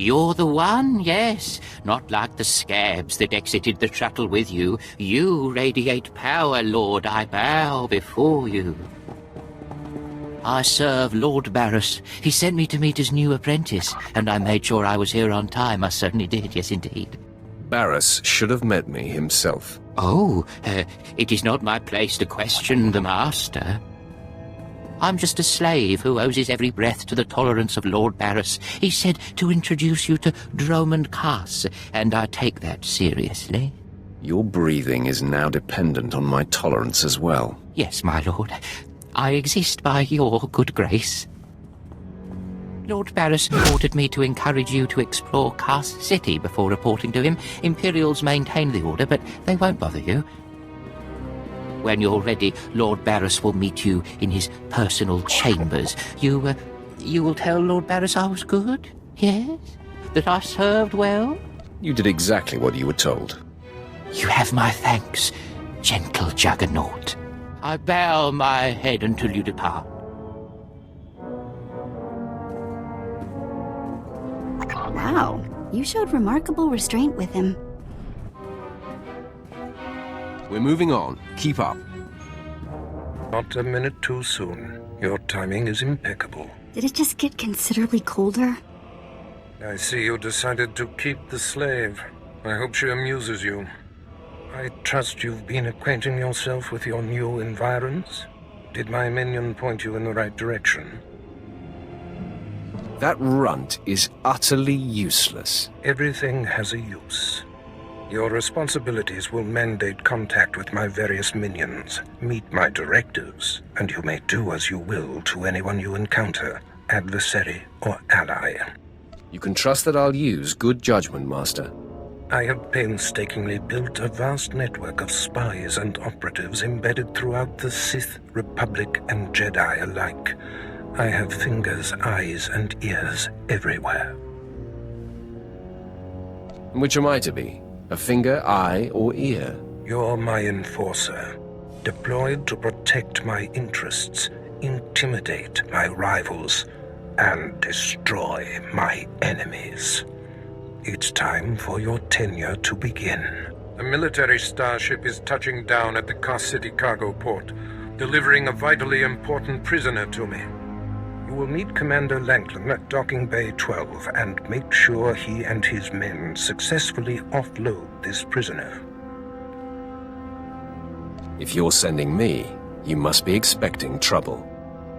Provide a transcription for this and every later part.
You're the one, yes. Not like the scabs that exited the shuttle with you. You radiate power, Lord. I bow before you. I serve Lord Barris. He sent me to meet his new apprentice, and I made sure I was here on time. I certainly did, yes indeed. Barris should have met me himself. Oh, it is not my place to question the master. I'm just a slave who owes his every breath to the tolerance of Lord Barris. He said to introduce you to Dromand Kaas, and I take that seriously. Your breathing is now dependent on my tolerance as well. Yes, my lord. I exist by your good grace. Lord Barris ordered me to encourage you to explore Kaas City before reporting to him. Imperials maintain the order, but they won't bother you. When you're ready, Lord Barris will meet you in his personal chambers. You will tell Lord Barris I was good? Yes? That I served well? You did exactly what you were told. You have my thanks, gentle Juggernaut. I bow my head until you depart. Wow, you showed remarkable restraint with him. We're moving on. Keep up. Not a minute too soon. Your timing is impeccable. Did it just get considerably colder? I see you decided to keep the slave. I hope she amuses you. I trust you've been acquainting yourself with your new environs. Did my minion point you in the right direction? That runt is utterly useless. Everything has a use. Your responsibilities will mandate contact with my various minions. Meet my directives, and you may do as you will to anyone you encounter, adversary or ally. You can trust that I'll use good judgment, Master. I have painstakingly built a vast network of spies and operatives embedded throughout the Sith, Republic, and Jedi alike. I have fingers, eyes, and ears everywhere. Which am I to be? A finger, eye, or ear? You're my enforcer, deployed to protect my interests, intimidate my rivals, and destroy my enemies. It's time for your tenure to begin. A military starship is touching down at the Kaas City cargo port, delivering a vitally important prisoner to me. You will meet Commander Langland at Docking Bay 12 and make sure he and his men successfully offload this prisoner. If you're sending me, you must be expecting trouble.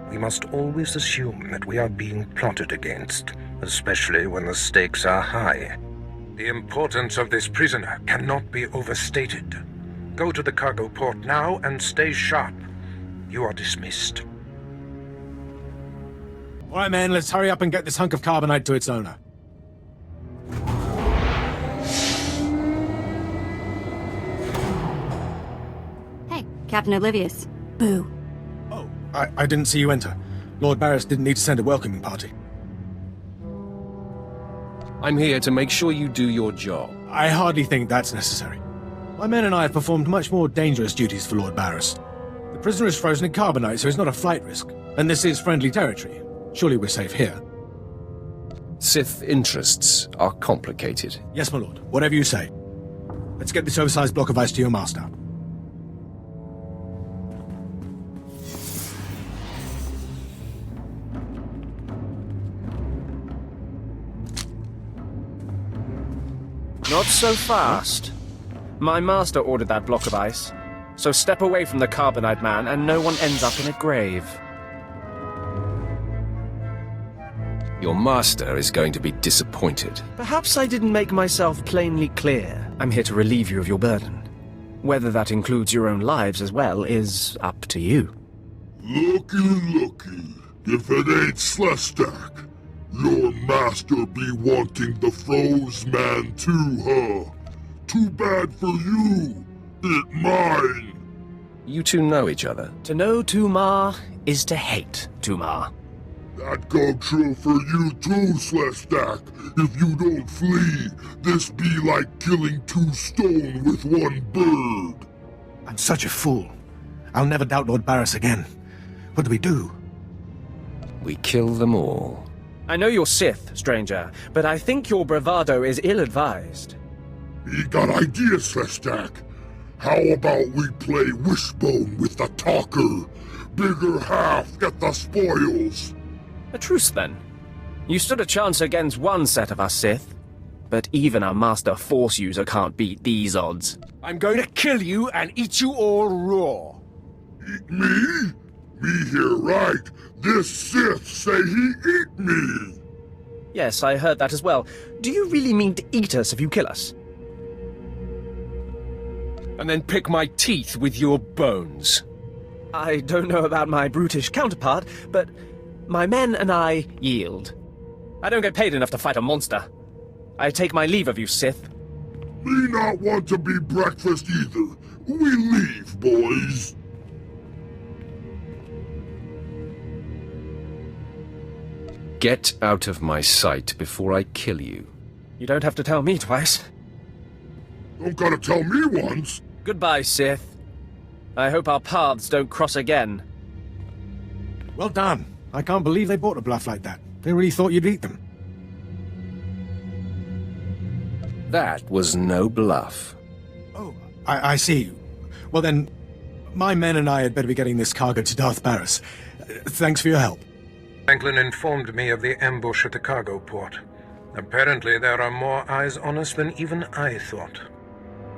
We must always assume that we are being plotted against, especially when the stakes are high. The importance of this prisoner cannot be overstated. Go to the cargo port now and stay sharp. You are dismissed. All right, men, let's hurry up and get this hunk of carbonite to its owner. Hey, Captain Oblivious. Boo. Oh, I didn't see you enter. Lord Barris didn't need to send a welcoming party. I'm here to make sure you do your job. I hardly think that's necessary. My men and I have performed much more dangerous duties for Lord Barris. The prisoner is frozen in carbonite, so he's not a flight risk. And this is friendly territory. Surely we're safe here. Sith interests are complicated. Yes, my lord. Whatever you say. Let's get this oversized block of ice to your master. Not so fast. My master ordered that block of ice, so step away from the carbonite man and no one ends up in a grave. Your master is going to be disappointed. Perhaps I didn't make myself plainly clear. I'm here to relieve you of your burden. Whether that includes your own lives as well is up to you. Looky. If it ain't Cyndak, your master be wanting the froze man too, huh? Too bad for you. It mine. You two know each other. To know Tumar is to hate Tumar. That go true for you too, Cyndak. If you don't flee, this be like killing two stone with one bird. I'm such a fool. I'll never doubt Lord Barris again. What do we do? We kill them all. I know you're Sith, stranger, but I think your bravado is ill-advised. He got ideas, Cyndak. How about we play wishbone with the talker? Bigger half get the spoils. A truce, then. You stood a chance against one set of us Sith, but even a master Force user can't beat these odds. I'm going to kill you and eat you all raw. Eat me? Me here right. This Sith say he eat me. Yes, I heard that as well. Do you really mean to eat us if you kill us? And then pick my teeth with your bones. I don't know about my brutish counterpart, but my men and I yield. I don't get paid enough to fight a monster. I take my leave of you, Sith. Me not want to be breakfast either. We leave, boys. Get out of my sight before I kill you. You don't have to tell me twice. Don't gotta tell me once. Goodbye, Sith. I hope our paths don't cross again. Well done. I can't believe they bought a bluff like that. They really thought you'd eat them. That was no bluff. Oh, I see. Well then, my men and I had better be getting this cargo to Darth Barris. Thanks for your help. Franklin informed me of the ambush at the cargo port. Apparently there are more eyes on us than even I thought.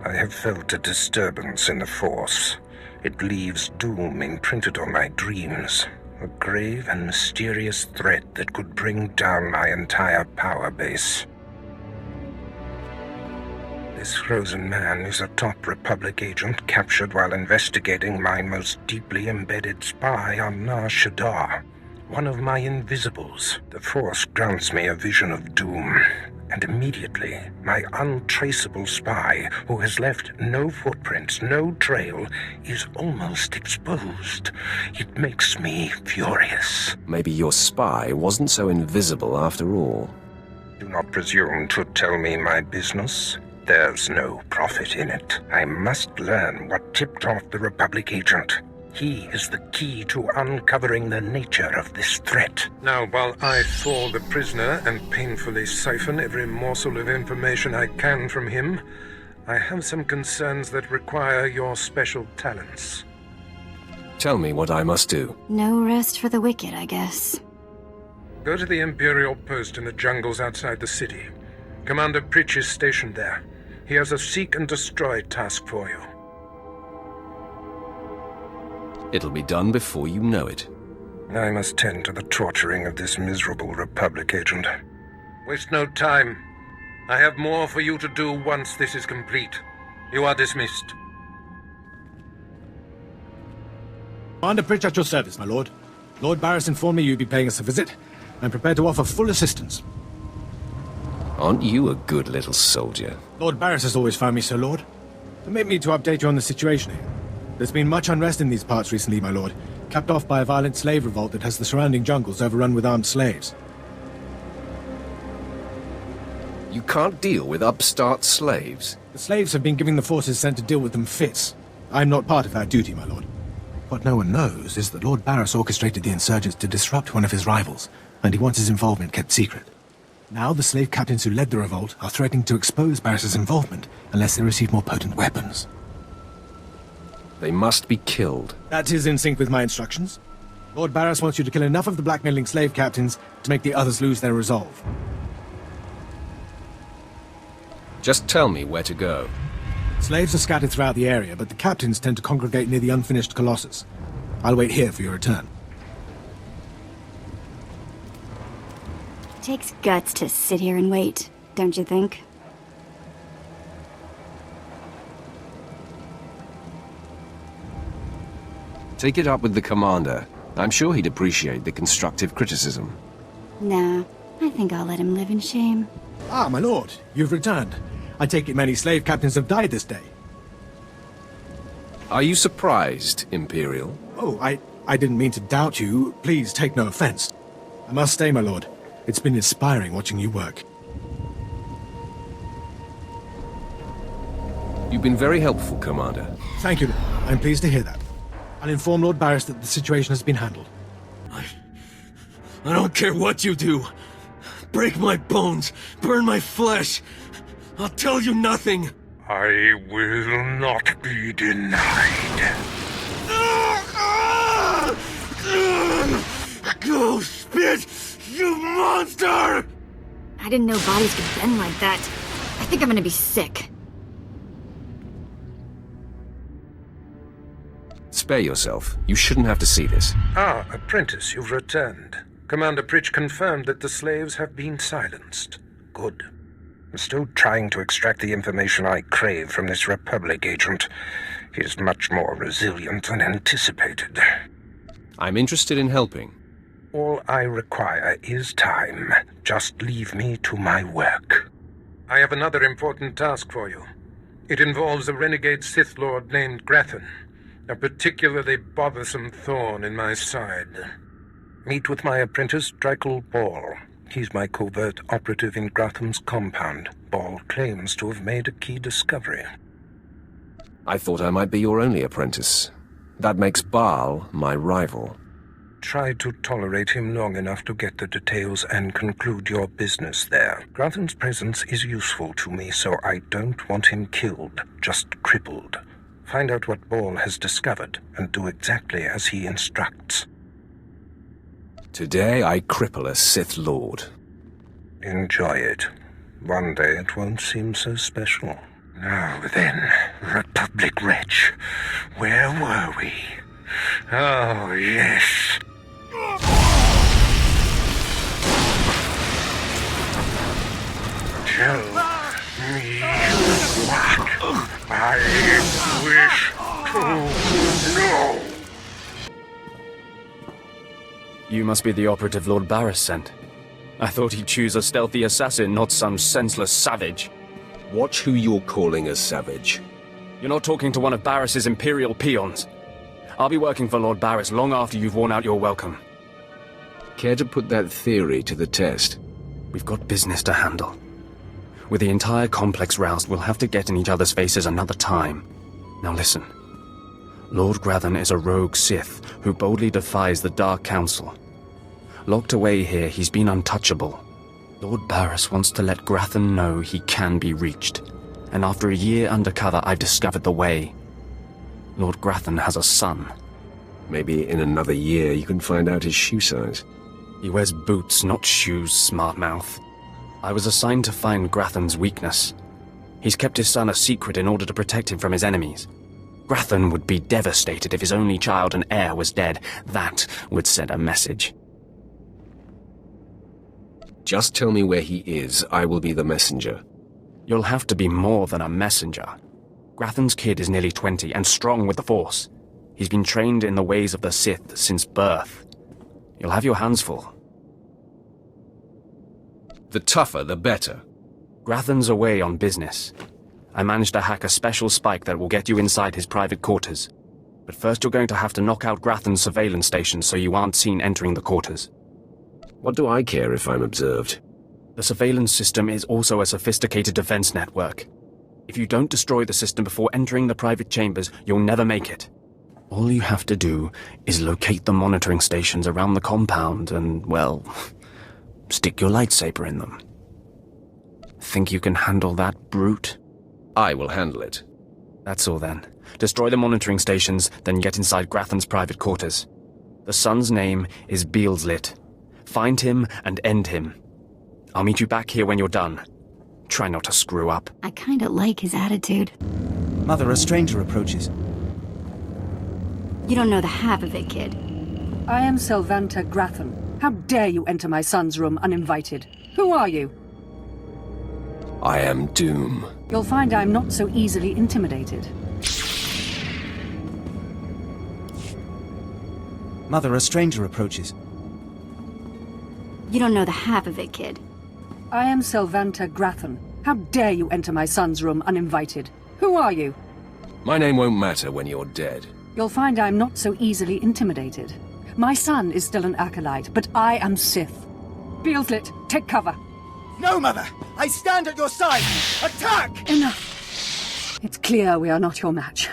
I have felt a disturbance in the Force. It leaves doom imprinted on my dreams. A grave and mysterious threat that could bring down my entire power base. This frozen man is a top Republic agent captured while investigating my most deeply embedded spy on Nar Shaddaa. One of my invisibles. The Force grants me a vision of doom. And immediately, my untraceable spy, who has left no footprints, no trail, is almost exposed. It makes me furious. Maybe your spy wasn't so invisible after all. Do not presume to tell me my business. There's no profit in it. I must learn what tipped off the Republic agent. He is the key to uncovering the nature of this threat. Now, while I thaw the prisoner and painfully siphon every morsel of information I can from him, I have some concerns that require your special talents. Tell me what I must do. No rest for the wicked, I guess. Go to the Imperial post in the jungles outside the city. Commander Pritch is stationed there. He has a seek and destroy task for you. It'll be done before you know it. I must tend to the torturing of this miserable Republic agent. Waste no time. I have more for you to do once this is complete. You are dismissed. Commander Pritch at your service, my lord. Lord Barris informed me you'd be paying us a visit. I'm prepared to offer full assistance. Aren't you a good little soldier? Lord Barris has always found me so, Lord. Permit me to update you on the situation here. There's been much unrest in these parts recently, my lord, capped off by a violent slave revolt that has the surrounding jungles overrun with armed slaves. You can't deal with upstart slaves. The slaves have been giving the forces sent to deal with them fits. I'm not part of that duty, my lord. What no one knows is that Lord Barris orchestrated the insurgents to disrupt one of his rivals, and he wants his involvement kept secret. Now the slave captains who led the revolt are threatening to expose Barris's involvement unless they receive more potent weapons. They must be killed. That is in sync with my instructions. Lord Barris wants you to kill enough of the blackmailing slave captains to make the others lose their resolve. Just tell me where to go. Slaves are scattered throughout the area, but the captains tend to congregate near the unfinished Colossus. I'll wait here for your return. Takes guts to sit here and wait, don't you think? Take it up with the commander. I'm sure he'd appreciate the constructive criticism. Nah, I think I'll let him live in shame. Ah, my lord, you've returned. I take it many slave captains have died this day. Are you surprised, Imperial? Oh, I didn't mean to doubt you. Please take no offense. I must stay, my lord. It's been inspiring watching you work. You've been very helpful, Commander. Thank you, Lord. I'm pleased to hear that. I'll inform Lord Barris that the situation has been handled. I don't care what you do. Break my bones, burn my flesh. I'll tell you nothing. I will not be denied. Go, spit, you monster! I didn't know bodies could bend like that. I think I'm gonna be sick. Spare yourself. You shouldn't have to see this. Ah, apprentice, you've returned. Commander Pritch confirmed that the slaves have been silenced. Good. I'm still trying to extract the information I crave from this Republic agent. He is much more resilient than anticipated. I'm interested in helping. All I require is time. Just leave me to my work. I have another important task for you. It involves a renegade Sith Lord named Grathan, a particularly bothersome thorn in my side. Meet with my apprentice, Drykel Ball. He's my covert operative in Grathan's compound. Ball claims to have made a key discovery. I thought I might be your only apprentice. That makes Baal my rival. Try to tolerate him long enough to get the details and conclude your business there. Grathan's presence is useful to me, so I don't want him killed, just crippled. Find out what Ball has discovered, and do exactly as he instructs. Today I cripple a Sith Lord. Enjoy it. One day it won't seem so special. Now then, Republic wretch, where were we? Oh, yes. Tell me what I wish to know. You must be the operative Lord Barris sent. I thought he'd choose a stealthy assassin, not some senseless savage. Watch who you're calling a savage. You're not talking to one of Barris's Imperial peons. I'll be working for Lord Barris long after you've worn out your welcome. Care to put that theory to the test? We've got business to handle. With the entire complex roused, we'll have to get in each other's faces another time. Now listen. Lord Grathan is a rogue Sith who boldly defies the Dark Council. Locked away here, he's been untouchable. Lord Barris wants to let Grathan know he can be reached. And after a year undercover, I've discovered the way. Lord Grathan has a son. Maybe in another year you can find out his shoe size. He wears boots, not shoes, smart mouth. I was assigned to find Grathan's weakness. He's kept his son a secret in order to protect him from his enemies. Grathan would be devastated if his only child and heir was dead. That would send a message. Just tell me where he is. I will be the messenger. You'll have to be more than a messenger. Grathan's kid is nearly 20 and strong with the Force. He's been trained in the ways of the Sith since birth. You'll have your hands full. The tougher, the better. Grathan's away on business. I managed to hack a special spike that will get you inside his private quarters. But first you're going to have to knock out Grathan's surveillance station so you aren't seen entering the quarters. What do I care if I'm observed? The surveillance system is also a sophisticated defense network. If you don't destroy the system before entering the private chambers, you'll never make it. All you have to do is locate the monitoring stations around the compound and, well, stick your lightsaber in them. Think you can handle that, brute? I will handle it. That's all then. Destroy the monitoring stations, then get inside Grathan's private quarters. The son's name is Beelslit. Find him and end him. I'll meet you back here when you're done. Try not to screw up. I kinda like his attitude. Mother, a stranger approaches. You don't know the half of it, kid. I am Selvanta Grathan. How dare you enter my son's room uninvited? Who are you? I am Doom. You'll find I'm not so easily intimidated. Mother, a stranger approaches. You don't know the half of it, kid. I am Selvanta Grathan. How dare you enter my son's room uninvited? Who are you? My name won't matter when you're dead. You'll find I'm not so easily intimidated. My son is still an acolyte, but I am Sith. Beelslit, take cover. No, Mother! I stand at your side! Attack! Enough. It's clear we are not your match.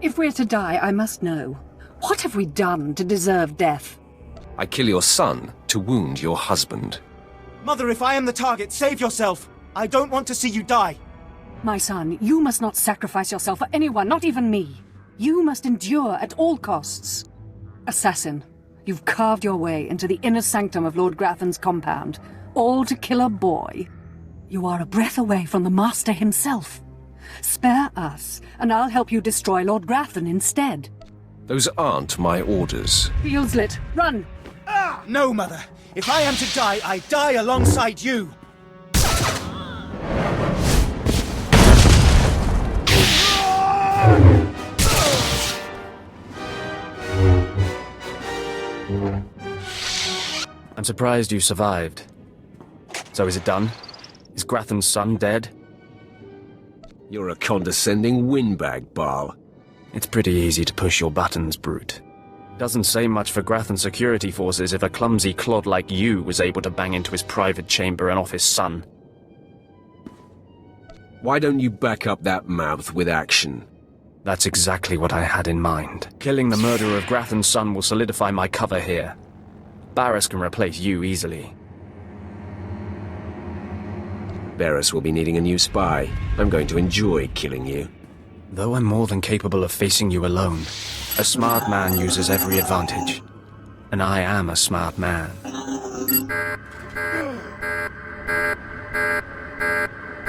If we're to die, I must know. What have we done to deserve death? I kill your son to to wound your husband. Mother, if I am the target, save yourself! I don't want to see you die! My son, you must not sacrifice yourself for anyone, not even me. You must endure at all costs. Assassin, you've carved your way into the inner sanctum of Lord Grathan's compound, all to kill a boy. You are a breath away from the Master himself. Spare us, and I'll help you destroy Lord Grathan instead. Those aren't my orders. Fieldslit, run! Ah! No, Mother. If I am to die, I die alongside you. I'm surprised you survived. So is it done? Is Grathan's son dead? You're a condescending windbag, Baal. It's pretty easy to push your buttons, Brute. Doesn't say much for Grathan's security forces if a clumsy clod like you was able to bang into his private chamber and off his son. Why don't you back up that mouth with action? That's exactly what I had in mind. Killing the murderer of Grathan's son will solidify my cover here. Barris can replace you easily. Barris will be needing a new spy. I'm going to enjoy killing you. Though I'm more than capable of facing you alone, a smart man uses every advantage. And I am a smart man. The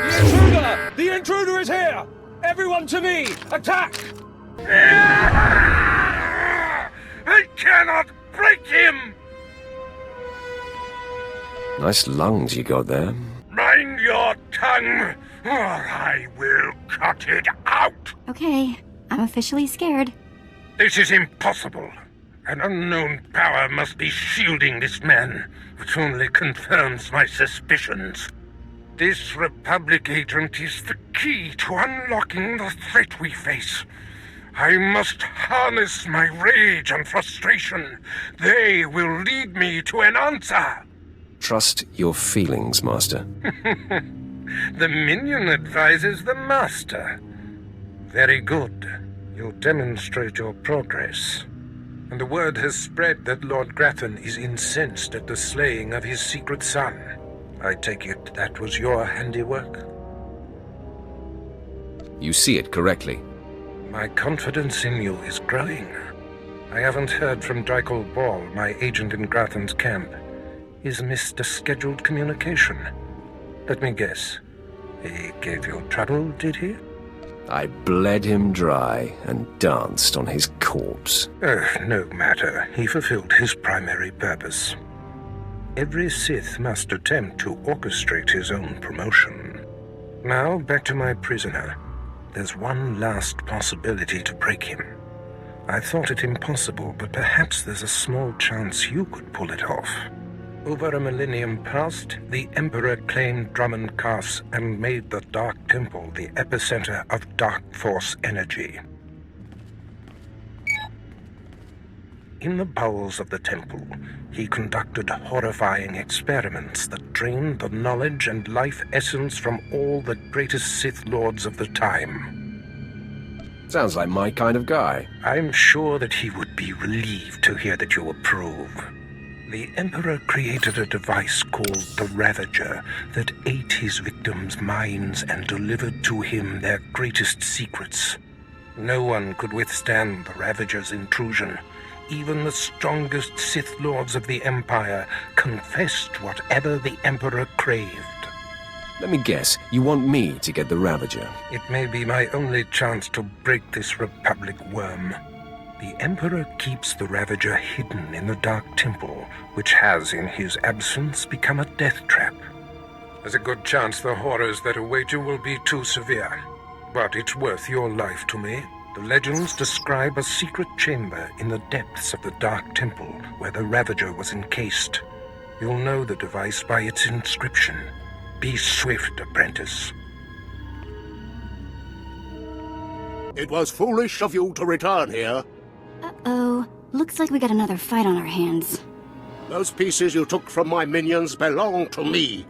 intruder! The intruder is here! Everyone to me! Attack! I cannot break him! Nice lungs you got there. Mind your tongue, or I will cut it out! Okay, I'm officially scared. This is impossible. An unknown power must be shielding this man, which only confirms my suspicions. This Republic agent is the key to unlocking the threat we face. I must harness my rage and frustration. They will lead me to an answer. Trust your feelings, Master. The minion advises the Master. Very good. You'll demonstrate your progress. And the word has spread that Lord Grathan is incensed at the slaying of his secret son. I take it that was your handiwork? You see it correctly. My confidence in you is growing. I haven't heard from Dreikel Ball, my agent in Grathan's camp. He's missed a scheduled communication. Let me guess. He gave you trouble, did he? I bled him dry and danced on his corpse. No matter. He fulfilled his primary purpose. Every Sith must attempt to orchestrate his own promotion. Now, back to my prisoner. There's one last possibility to break him. I thought it impossible, but perhaps there's a small chance you could pull it off. Over a millennium past, the Emperor claimed Dromand Kaas and made the Dark Temple the epicenter of Dark Force energy. In the bowels of the temple, he conducted horrifying experiments that drained the knowledge and life essence from all the greatest Sith Lords of the time. Sounds like my kind of guy. I'm sure that he would be relieved to hear that you approve. The Emperor created a device called the Ravager that ate his victims' minds and delivered to him their greatest secrets. No one could withstand the Ravager's intrusion. Even the strongest Sith Lords of the Empire confessed whatever the Emperor craved. Let me guess, you want me to get the Ravager? It may be my only chance to break this Republic worm. The Emperor keeps the Ravager hidden in the Dark Temple, which has, in his absence, become a death trap. There's a good chance the horrors that await you will be too severe. But it's worth your life to me. The legends describe a secret chamber in the depths of the Dark Temple where the Ravager was encased. You'll know the device by its inscription. Be swift, apprentice. It was foolish of you to return here. Uh-oh. Looks like we got another fight on our hands. Those pieces you took from my minions belong to me.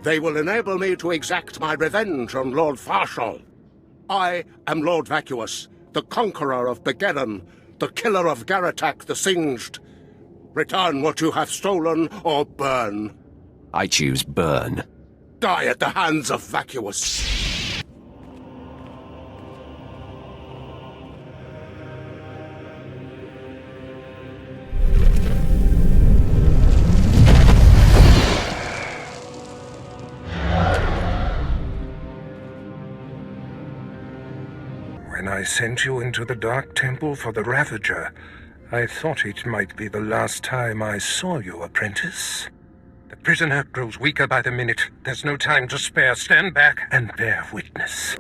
They will enable me to exact my revenge on Lord Farshal. I am Lord Vacuous, the conqueror of Begeddon, the killer of Garatak the Singed. Return what you have stolen, or burn. I choose burn. Die at the hands of Vacuous. When I sent you into the Dark Temple for the Ravager, I thought it might be the last time I saw you, apprentice. The prisoner grows weaker by the minute. There's no time to spare. Stand back and bear witness.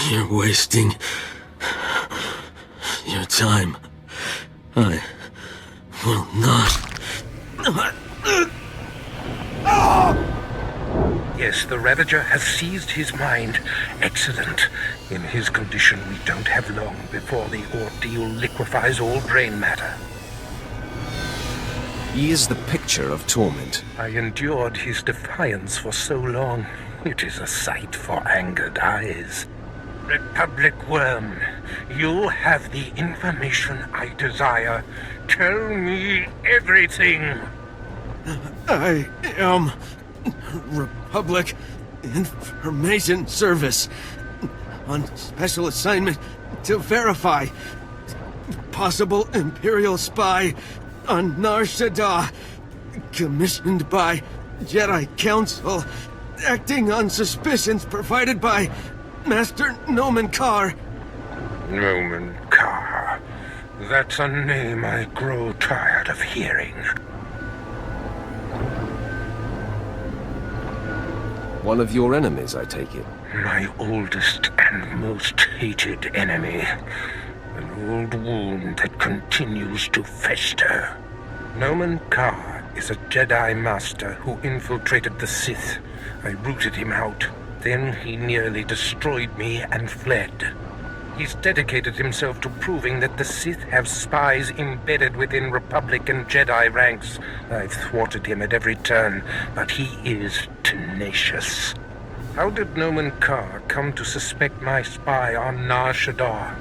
You're wasting your time. I will not. Yes, the Ravager has seized his mind. Excellent. In his condition, we don't have long before the ordeal liquefies all brain matter. He is the picture of torment. I endured his defiance for so long. It is a sight for angered eyes. Republic Worm, you have the information I desire. Tell me everything. I am Republic Information Service on special assignment to verify possible Imperial spy on Nar Shaddaa, commissioned by Jedi Council, acting on suspicions provided by Master Noman Carr. Noman Carr. That's a name I grow tired of hearing. One of your enemies, I take it. My oldest and most hated enemy. An old wound that continues to fester. Noman Carr is a Jedi Master who infiltrated the Sith. I rooted him out. Then he nearly destroyed me and fled. He's dedicated himself to proving that the Sith have spies embedded within Republic and Jedi ranks. I've thwarted him at every turn, but he is tenacious. How did Noman Carr come to suspect my spy on Nar Shaddaa?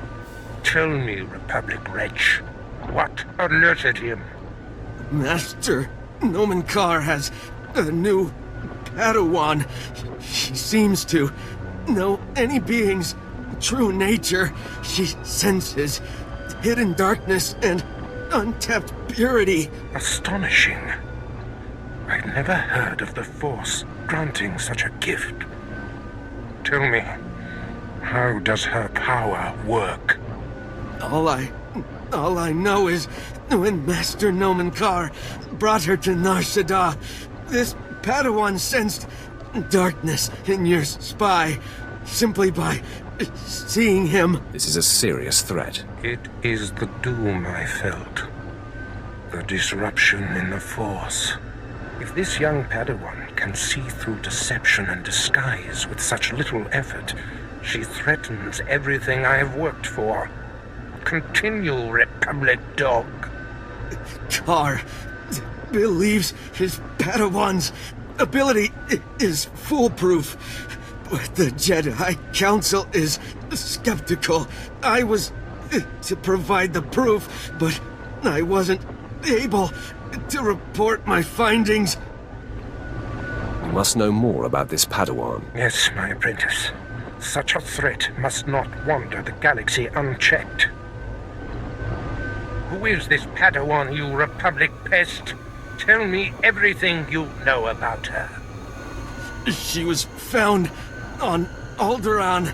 Tell me, Republic wretch, what alerted him? Master Noman Carr has a new Padawan. She seems to know any being's true nature. She senses hidden darkness and untapped purity. Astonishing. I've never heard of the Force granting such a gift. Tell me, how does her power work? All I know is when Master Noman Carr brought her to Nar Shaddaa, this Padawan sensed darkness in your spy simply by seeing him. This is a serious threat. It is the doom I felt. The disruption in the Force. If this young Padawan can see through deception and disguise with such little effort, she threatens everything I have worked for. Continue, Republic dog. Carr believes his Padawan's ability is foolproof, but the Jedi Council is skeptical. I was to provide the proof, but I wasn't able to report my findings. You must know more about this Padawan. Yes, my apprentice. Such a threat must not wander the galaxy unchecked. Who is this Padawan, you Republic pest? Tell me everything you know about her. She was found on Alderaan.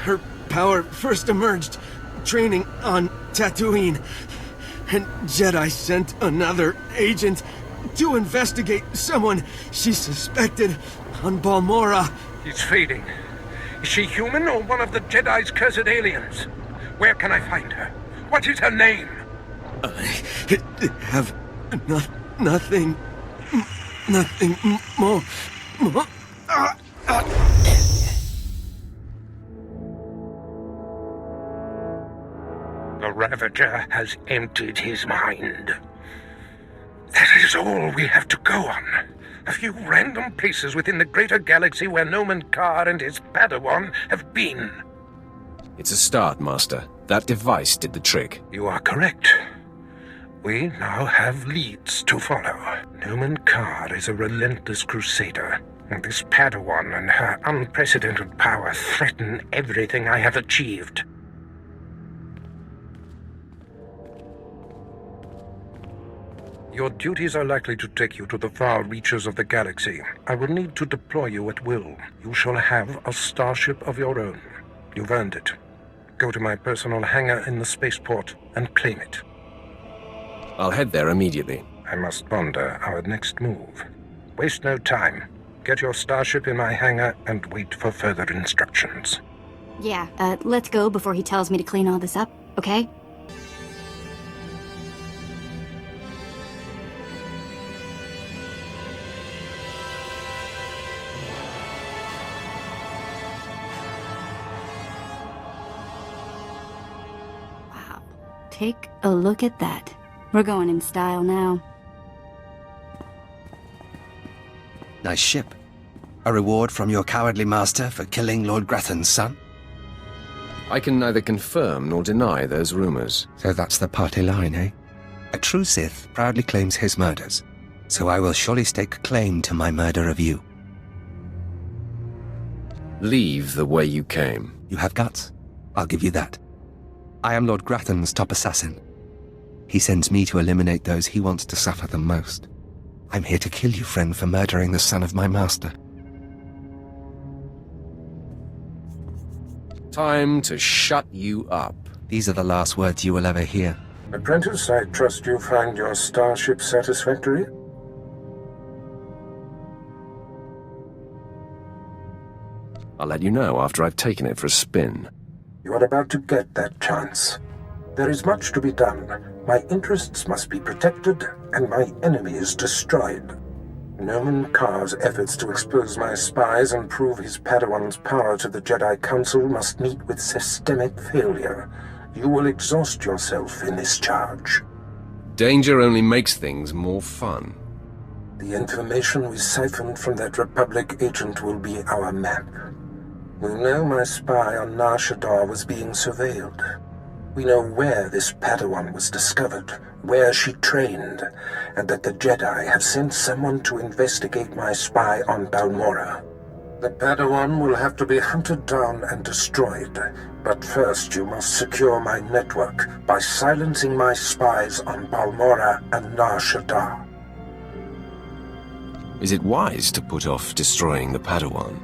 Her power first emerged training on Tatooine, and Jedi sent another agent to investigate someone she suspected on Balmorra. He's fading. Is she human or one of the Jedi's cursed aliens? Where can I find her? What is her name? I have nothing more. The Ravager has emptied his mind. That is all we have to go on. a few random places within the greater galaxy where Noman Carr and his Padawan have been. It's a start, Master. That device did the trick. You are correct. We now have leads to follow. Noman Carr is a relentless crusader, and this Padawan and her unprecedented power threaten everything I have achieved. Your duties are likely to take you to the far reaches of the galaxy. I will need to deploy you at will. You shall have a starship of your own. You've earned it. Go to my personal hangar in the spaceport and claim it. I'll head there immediately. I must ponder our next move. Waste no time. Get your starship in my hangar and wait for further instructions. Yeah, let's go before he tells me to clean all this up, okay? Wow. Take a look at that. We're going in style now. Nice ship. A reward from your cowardly master for killing Lord Grathan's son? I can neither confirm nor deny those rumors. So that's the party line, eh? A true Sith proudly claims his murders, so I will surely stake claim to my murder of you. Leave the way you came. You have guts. I'll give you that. I am Lord Grathan's top assassin. He sends me to eliminate those he wants to suffer the most. I'm here to kill you, friend, for murdering the son of my master. Time to shut you up. These are the last words you will ever hear. Apprentice, I trust you find your starship satisfactory? I'll let you know after I've taken it for a spin. You are about to get that chance. There is much to be done. My interests must be protected, and my enemies destroyed. Noman Carr's efforts to expose my spies and prove his Padawan's power to the Jedi Council must meet with systemic failure. You will exhaust yourself in this charge. Danger only makes things more fun. The information we siphoned from that Republic agent will be our map. We know my spy on Nar Shaddaa was being surveilled. We know where this Padawan was discovered, where she trained, and that the Jedi have sent someone to investigate my spy on Balmorra. The Padawan will have to be hunted down and destroyed, but first you must secure my network by silencing my spies on Balmorra and Nar Shaddaa. Is it wise to put off destroying the Padawan?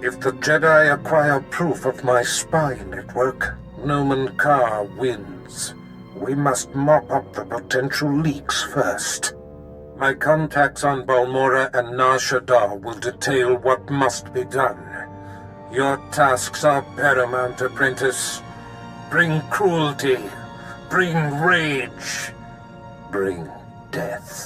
If the Jedi acquire proof of my spy network, Noman Carr wins. We must mop up the potential leaks first. My contacts on Balmorra and Nar Shaddaa will detail what must be done. Your tasks are paramount, apprentice. Bring cruelty, bring rage, bring death.